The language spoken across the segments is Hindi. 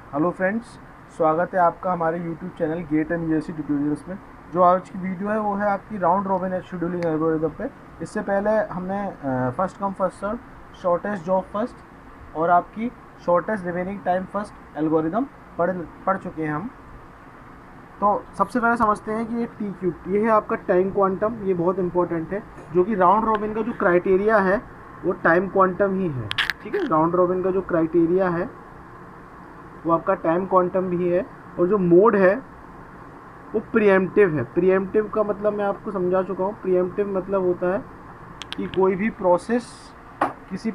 हेलो फ्रेंड्स, स्वागत है आपका हमारे YouTube channel gate and USC tutorials में। जो आज की वीडियो है वो है आपकी राउंड रॉबिन शेड्यूलिंग एल्गोरिदम पे। इससे पहले हमने first come first serve, shortest job first और आपकी shortest remaining time first algorithm पढ़ चुके हैं हम। तो सबसे पहले समझते हैं कि ये टी क्यूब ये है आपका टाइम क्वांटम। ये बहुत इंपॉर्टेंट है, जो कि राउंड रॉबिन का जो क्राइटेरिया है वो टाइम क्वांटम ही है। ठीक है, राउंड रॉबिन का जो क्राइटेरिया है वो आपका टाइम क्वांटम भी है। और जो मोड है वो प्रीएम्प्टिव है। प्रीएम्प्टिव का मतलब मैं आपको समझा चुका हूँ। प्रीएम्प्टिव मतलब होता है कि कोई भी प्रोसेस किसी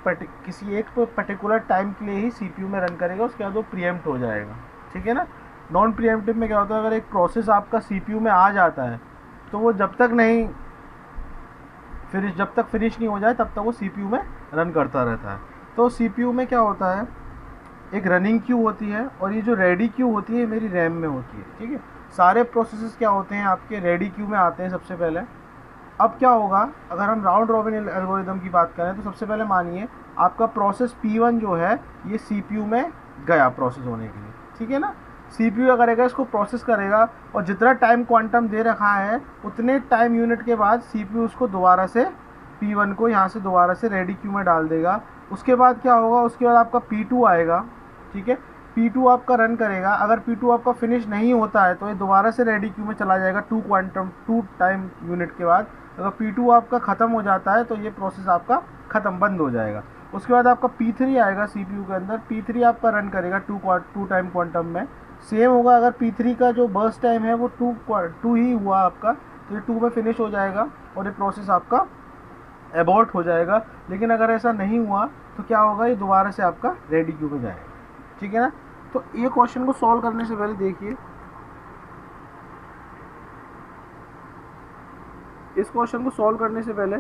एक पर्टिकुलर टाइम के लिए ही सीपीयू में रन करेगा, उसके बाद वो प्रीएम्प्ट हो जाएगा। ठीक है ना। नॉन प्रीएम्प्टिव में क्या होता है, अगर एक प्रोसेस आपका सीपीयू में आ जाता है तो वो जब तक फिनिश नहीं हो जाए तब तक वो सीपीयू में रन करता रहता है। तो सीपीयू में क्या होता है, एक रनिंग क्यू होती है और ये जो रेडी क्यू होती है मेरी रैम में होती है। ठीक है, सारे प्रोसेसेस क्या होते हैं आपके रेडी क्यू में आते हैं सबसे पहले। अब क्या होगा, अगर हम राउंड रॉबिन एल्गोरिदम की बात करें तो सबसे पहले मानिए आपका प्रोसेस P1 जो है ये CPU में गया प्रोसेस होने के लिए। ठीक है ना, CPU क्या करेगा, इसको प्रोसेस करेगा और जितना टाइम क्वांटम दे रखा है उतने टाइम यूनिट के बाद CPU उसको दोबारा से P1 को यहाँ से दोबारा से रेडी क्यू में डाल देगा। उसके बाद क्या होगा, उसके बाद आपका P2 आएगा। ठीक है, P2 आपका रन करेगा। अगर P2 आपका फिनिश नहीं होता है तो ये दोबारा से रेडी क्यू में चला जाएगा टू टाइम यूनिट के बाद। अगर P2 आपका ख़त्म हो जाता है तो ये प्रोसेस आपका ख़त्म बंद हो जाएगा। उसके बाद आपका P3 आएगा CPU के अंदर। P3 आपका रन करेगा टू टाइम क्वांटम में। सेम होगा, अगर P3 का जो बर्स्ट टाइम है वो टू ही हुआ आपका तो ये 2 में फिनिश हो जाएगा और ये प्रोसेस आपका एबॉर्ट हो जाएगा। लेकिन अगर ऐसा नहीं हुआ तो क्या होगा, ये दोबारा से आपका रेडी क्यू में जाएगा। ठीक है ना। तो ये क्वेश्चन को सॉल्व करने से पहले देखिए, इस क्वेश्चन को सॉल्व करने से पहले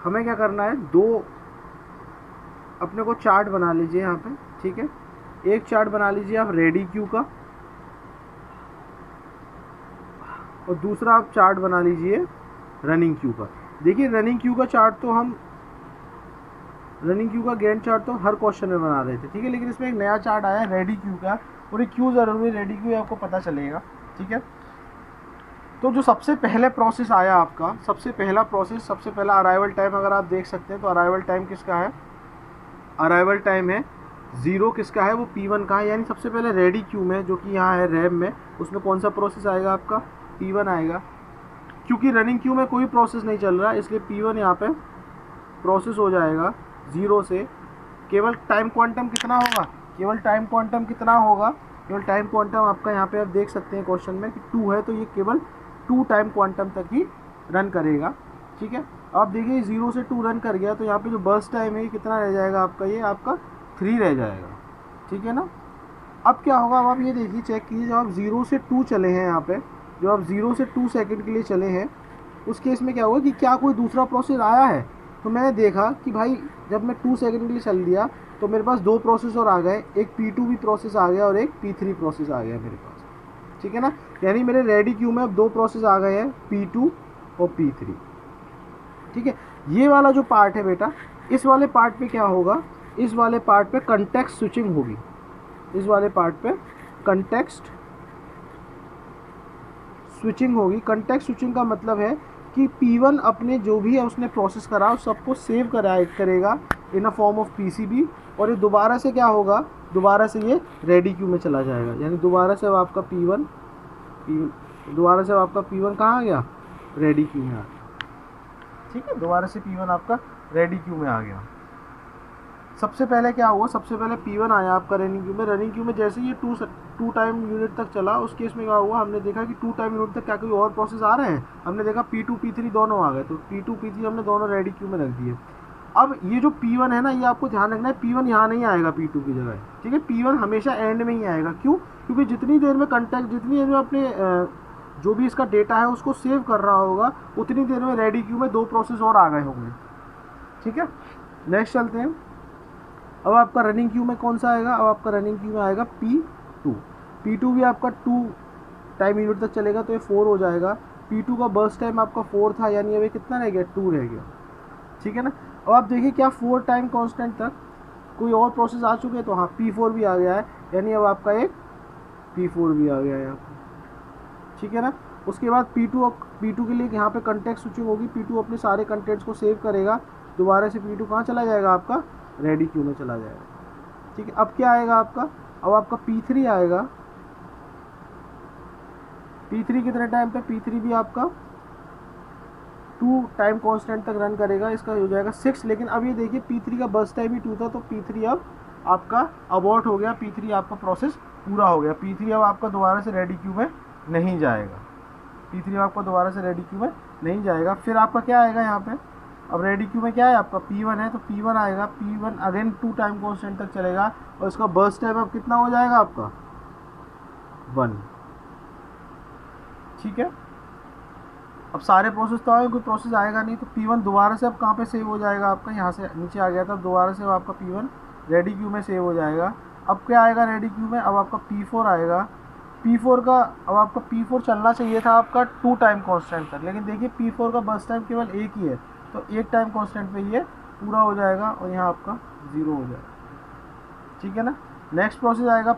हमें क्या करना है, दो अपने को चार्ट बना लीजिए यहाँ पे। ठीक है, एक चार्ट बना लीजिए आप रेडी क्यू का और दूसरा आप चार्ट बना लीजिए रनिंग क्यू का। देखिए रनिंग क्यू का गैंट चार्ट तो हर क्वेश्चन में बना रहे थे। ठीक है, लेकिन इसमें एक नया चार्ट आया है रेडी क्यू का, और ये क्यों ज़रूरी है, रेडी क्यू आपको पता चलेगा। ठीक है, तो जो सबसे पहले प्रोसेस आया आपका, सबसे पहला अराइवल टाइम अगर आप देख सकते हैं तो अराइवल टाइम किसका है, अराइवल टाइम है 0 किसका है, वो P1 का है। यानी सबसे पहले रेडी क्यू में जो कि यहाँ है रैम में, उसमें कौन सा प्रोसेस आएगा आपका, P1 आएगा। क्योंकि रनिंग क्यू में कोई प्रोसेस नहीं चल रहा है इसलिए P1 यहाँ पे प्रोसेस हो जाएगा 0 से। केवल टाइम क्वांटम कितना होगा, केवल टाइम क्वांटम आपका यहाँ पे आप देख सकते हैं क्वेश्चन में कि 2 है, तो ये केवल 2 टाइम क्वांटम तक ही रन करेगा। ठीक है, आप देखिए 0 से 2 रन कर गया तो यहाँ पे जो बर्स्ट टाइम है ये कितना रह जाएगा आपका, ये आपका 3 रह जाएगा। ठीक है ना। अब क्या होगा, अब आप ये देखिए, चेक कीजिए, जब आप 0 से 2 चले हैं यहाँ पे, जो आप 0 से 2 सेकंड के लिए चले हैं, उस केस में क्या होगा कि क्या कोई दूसरा प्रोसेस आया है। तो मैंने देखा कि भाई जब मैं 2 सेकंड के लिए चल दिया तो मेरे पास 2 प्रोसेस और आ गए, एक P2 भी प्रोसेस आ गया और एक P3 प्रोसेस आ गया मेरे पास। ठीक है ना, यानी मेरे रेडी क्यू में अब 2 प्रोसेस आ गए हैं, P2 और P3। ठीक है, ये वाला जो पार्ट है बेटा, इस वाले पार्ट पे क्या होगा, इस वाले पार्ट पे कंटेक्स्ट स्विचिंग होगी। इस वाले पार्ट पे कंटेक्स्ट स्विचिंग होगी। कंटेक्स्ट स्विचिंग का मतलब है कि P1 अपने जो भी है उसने प्रोसेस करा उस सबको सेव करेगा इन अ फॉर्म ऑफ PCB, और ये दोबारा से क्या होगा, दोबारा से ये रेडी क्यू में चला जाएगा। यानी दोबारा से अब आपका P1 कहाँ आ गया, रेडी क्यू में आ गया। ठीक है, दोबारा से P1 आपका रेडी क्यू में आ गया। सबसे पहले क्या हुआ, सबसे पहले P1 आया आपका रनिंग क्यू में जैसे ये टू टाइम यूनिट तक चला, उस केस में क्या हुआ, हमने देखा कि 2 टाइम यूनिट तक क्या कोई और प्रोसेस आ रहे हैं, हमने देखा P2 P3 दोनों आ गए, तो P2 P3 हमने दोनों रेडी क्यू में रख दिए। अब ये जो P1 है ना, ये आपको ध्यान रखना है, P1 यहाँ नहीं आएगा P2 की जगह। ठीक है, P1 हमेशा एंड में ही आएगा। क्यों, क्योंकि जितनी देर में अपने जो भी इसका डेटा है उसको सेव कर रहा होगा, उतनी देर में रेडी क्यू में 2 प्रोसेस और आ गए होंगे। ठीक है, नेक्स्ट चलते हैं। अब आपका रनिंग क्यू में कौन सा आएगा, अब आपका रनिंग क्यू में आएगा P2 भी आपका 2 टाइम यूनिट तक चलेगा तो ये 4 हो जाएगा। P2 का बर्स्ट टाइम आपका 4 था, यानी अभी कितना रह गया, 2 रह गया। ठीक है ना। अब आप देखिए क्या 4 टाइम कांस्टेंट तक कोई और प्रोसेस आ चुके हैं, तो हाँ P4 भी आ गया है। यानी अब आपका एक P4 भी आ गया यहाँ पर, ठीक है ना। उसके बाद P2 के लिए यहाँ पे कंटेक्ट स्विचिंग होगी, P2 अपने सारे कंटेंट्स को सेव करेगा, दोबारा से P2 कहाँ चला जाएगा, आपका रेडी क्यू में चला जाएगा, ठीक है। अब क्या आएगा आपका, अब आपका P3 आएगा। P3 कितने टाइम पे, P3 भी आपका 2 टाइम कांस्टेंट तक रन करेगा, इसका हो जाएगा 6। लेकिन अब ये देखिए P3 का बर्स्ट टाइम ही 2 था, तो P3 अब आपका अबॉर्ट हो गया, P3 आपका प्रोसेस पूरा हो गया, P3 अब आपका दोबारा से रेडी क्यू में नहीं जाएगा, P3 आपका दोबारा से रेडी क्यू में नहीं जाएगा। फिर आपका क्या आएगा यहाँ पे, अब रेडी क्यू में क्या है आपका P1 है, तो P1 आएगा, P1 अगेन 2 टाइम कांस्टेंट तक चलेगा और इसका बर्स्ट टाइम अब कितना हो जाएगा आपका 1, ठीक है। अब सारे प्रोसेस तो आए, कोई प्रोसेस आएगा नहीं, तो P1 दोबारा से अब कहाँ पे सेव हो जाएगा आपका, यहाँ से नीचे आ गया था, दोबारा से आपका P1 रेडी क्यू में सेव हो जाएगा। अब क्या आएगा रेडी क्यू में, अब आपका P4 आएगा, P4 का अब आपका P4 चलना चाहिए था आपका 2 टाइम कांस्टेंट तक, लेकिन देखिए P4 का बस टाइम केवल एक ही है, तो 1 टाइम कांस्टेंट पे ये पूरा हो जाएगा और यहाँ आपका 0 हो जाएगा, ठीक है ना। नेक्स्ट प्रोसेस आएगा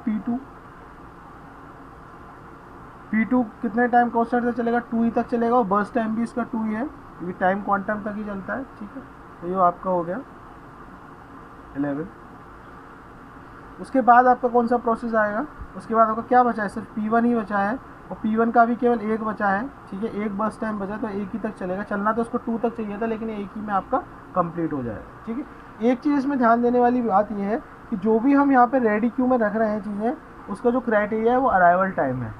P2 कितने टाइम कांस्टेंट तक चलेगा, 2 ही तक चलेगा और बस टाइम भी इसका 2 ही है, क्योंकि टाइम क्वांटम तक ही चलता है, ठीक है। तो ये आपका हो गया 11। उसके बाद आपका कौन सा प्रोसेस आएगा, उसके बाद आपका क्या बचा है, सिर्फ P1 ही बचा है और P1 का भी केवल एक बचा है, ठीक है, एक बस टाइम बचा, तो एक ही तक चलेगा, चलना तो उसको 2 तक चाहिए था, लेकिन एक ही में आपका कंप्लीट हो जाएगा, ठीक है। एक चीज़ इसमें ध्यान देने वाली बात यह है कि जो भी हम यहाँ पे रेडी क्यू में रख रहे हैं चीज़ें, उसका जो क्राइटेरिया है वो अराइवल टाइम है,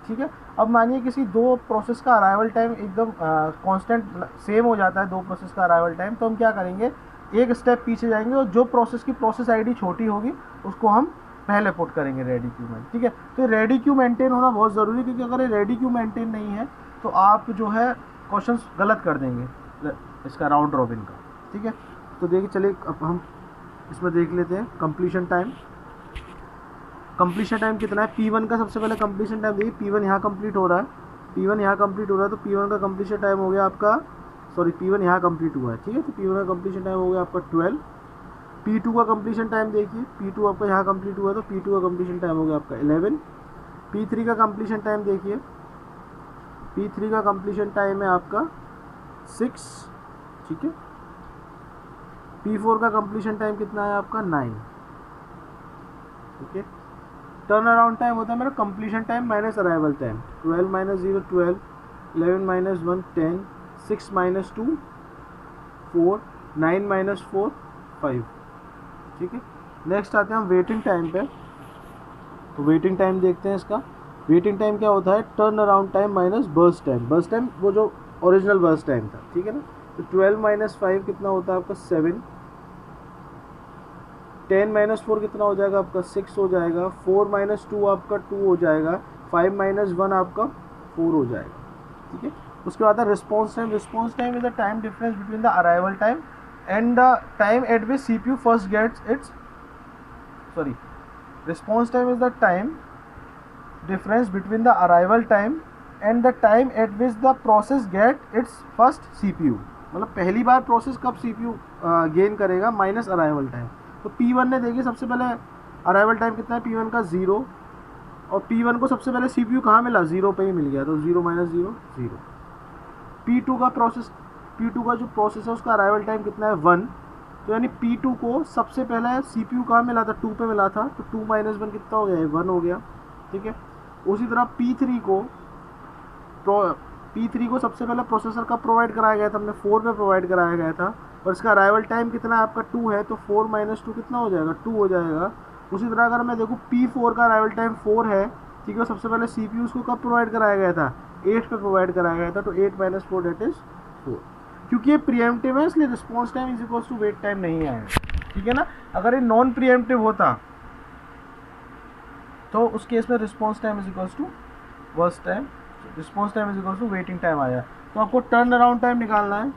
ठीक है। अब मानिए किसी 2 प्रोसेस का अराइवल टाइम एकदम कांस्टेंट सेम हो जाता है, 2 प्रोसेस का अराइवल टाइम, तो हम क्या करेंगे, एक स्टेप पीछे जाएंगे और जो प्रोसेस की प्रोसेस आईडी छोटी होगी उसको हम पहले पुट करेंगे रेडी क्यू में, ठीक है। तो रेडी क्यू मेंटेन होना बहुत ज़रूरी है, क्योंकि अगर ये रेडी क्यू मेंटेन नहीं है तो आप जो है क्वेश्चन गलत कर देंगे इसका राउंड रॉबिन का, ठीक है। तो देखिए चलिए अब हम इसमें देख लेते हैं कंप्लीशन टाइम। कंप्लीशन टाइम कितना है, P1 का सबसे पहले कंप्लीशन टाइम देखिए, P1 यहाँ कंप्लीट हो रहा है, P1 यहाँ कंप्लीट हो रहा है, तो P1 का कंप्लीशन टाइम हो गया आपका, सॉरी P1 यहाँ कंप्लीट हुआ है, ठीक है, तो P1 का कंप्लीशन टाइम हो गया आपका 12। P2 का कंप्लीशन टाइम देखिए, P2 आपका यहाँ कंप्लीट हुआ है, तो P2 का कंप्लीशन टाइम हो गया आपका 11। P3 का कंप्लीशन टाइम देखिए, P3 का कंप्लीशन टाइम है आपका 6, ठीक है। P4 का कंप्लीशन टाइम कितना है आपका 9, ठीक है। टर्न अराउंड टाइम होता है मेरा completion time minus arrival time, 12 minus 0 12, 11 minus 1 10, 6 minus 2 4, 9 minus 4 5, ठीक है। नेक्स्ट आते हैं हम वेटिंग टाइम पे, तो वेटिंग टाइम देखते हैं इसका। वेटिंग टाइम क्या होता है, turn around time minus burst time, burst time वो जो ओरिजिनल बर्स्ट टाइम था, ठीक है ना। तो 12 माइनस 5 कितना होता है आपका 7, 10 माइनस 4 कितना हो जाएगा आपका 6 हो जाएगा, 4 माइनस 2 आपका 2 हो जाएगा, 5 माइनस 1 आपका 4 हो जाएगा, ठीक है। उसके बाद है response time. Response time is the time difference between the arrival time and the time at which CPU first gets its response time is the time difference between the arrival time and the time at which the process get its first CPU, मतलब पहली बार प्रोसेस कब CPU गेन करेगा माइनस अराइवल टाइम। तो P1 ने देखिए सबसे पहले अराइवल टाइम कितना है, P1 का 0, और P1 को सबसे पहले CPU कहाँ मिला, 0 पे ही मिल गया, तो 0 माइनस 0 0। P2 का जो प्रोसेस है उसका अराइवल टाइम कितना है 1, तो यानी P2 को सबसे पहले CPU कहाँ मिला था, 2 पे मिला था, तो 2 माइनस 1 कितना हो गया, 1 हो गया, ठीक है। उसी तरह P3 को सबसे पहले प्रोसेसर का प्रोवाइड कराया गया था, हमने 4 पे प्रोवाइड कराया गया था, और इसका अराइवल टाइम कितना है आपका 2 है, तो 4 माइनस 2 कितना हो जाएगा, 2 हो जाएगा। उसी तरह अगर मैं देखूँ P4 का अराइवल टाइम 4 है, ठीक है, सबसे पहले CPU उसको कब प्रोवाइड कराया गया था, 8 पे प्रोवाइड कराया गया था, तो 8 माइनस 4 डेट इज 4। क्योंकि ये प्रीएम्प्टिव है इसलिए response time is equals to wait time नहीं आएगा, ठीक है ना। अगर ये नॉन प्रीएम्प्टिव होता तो उस केस में response time is equals to worst time, response time is equals to waiting time आया। तो आपको टर्न अराउंड टाइम निकालना है,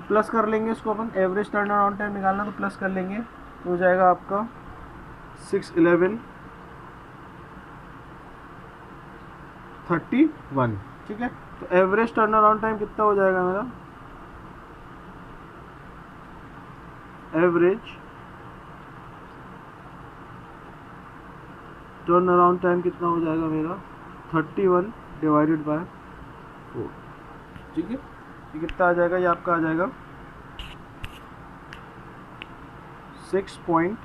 प्लस कर लेंगे इसको अपन, एवरेज टर्न अराउंड टाइम निकालना तो प्लस कर लेंगे, तो हो जाएगा आपका 6 11 31, ठीक है। तो एवरेज टर्न अराउंड टाइम कितना हो जाएगा मेरा, एवरेज टर्न अराउंड टाइम कितना हो जाएगा मेरा 31 डिवाइडेड बाय 4, ठीक है। ये कितना आ जाएगा, ये आपका आ जाएगा 6.7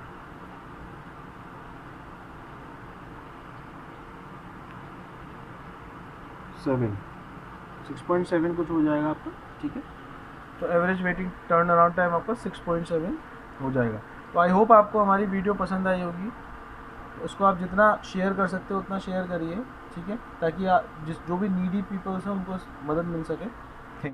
6.7 कुछ हो जाएगा आपका, ठीक है। तो average waiting turn around time आपका 6.7 हो जाएगा। तो आई होप आपको हमारी वीडियो पसंद आई होगी। उसको आप जितना शेयर कर सकते हो उतना शेयर करिए, ठीक है, ताकि जो भी नीडी पीपल्स हैं उनको मदद मिल सके।